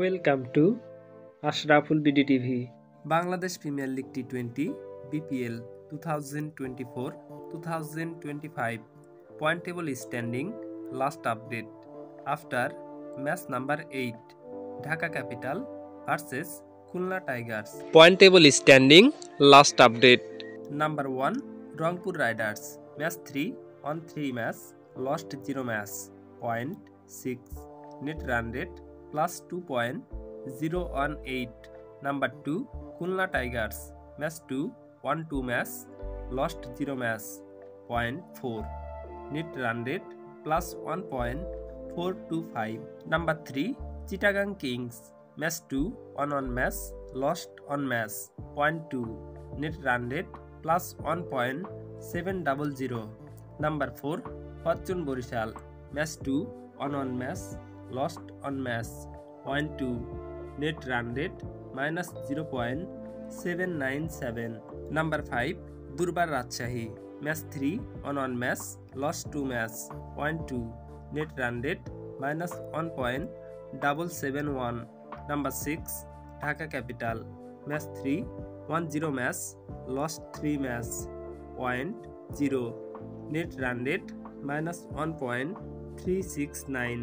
Welcome to Ashraful BDTV. Bangladesh premier league টি20 BPL 2024-2025 point table standing last update after match number 8 Dhaka capital versus Khulna tigers. Point table standing last update. Number 1 Rangpur riders match 3 on 3 match lost 0 match point 6 net run rate +2.018। Number 2 Khulna tigers match 2 on 2 match lost 0 match point 4 net run rate +1.425। Number 3 Chittagong kings match 2 on 1 match lost on match point 2 net run rate +1.700। Number 4 fortune Barishal match 2 on 1 match lost on match point 2 net run rate -0.797। Number 5 দুর্বার Rajshahi match 3 on 1 match lost 2 match point 2 net run rate -1.771। Number 6 Dhaka capital match 3 on 0 match lost 3 match point 0 net run rate -1.369।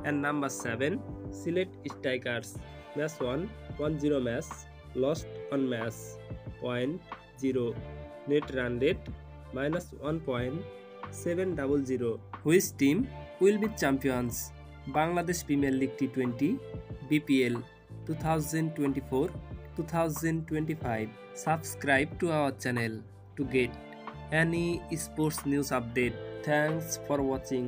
And number 7 Sylhet Strikers match 1 1-0 match lost on match point 0 net run rate -1.700। Which team will be champions Bangladesh Premier League T20 BPL 2024-2025? Subscribe to our channel to get any sports news update. Thanks for watching.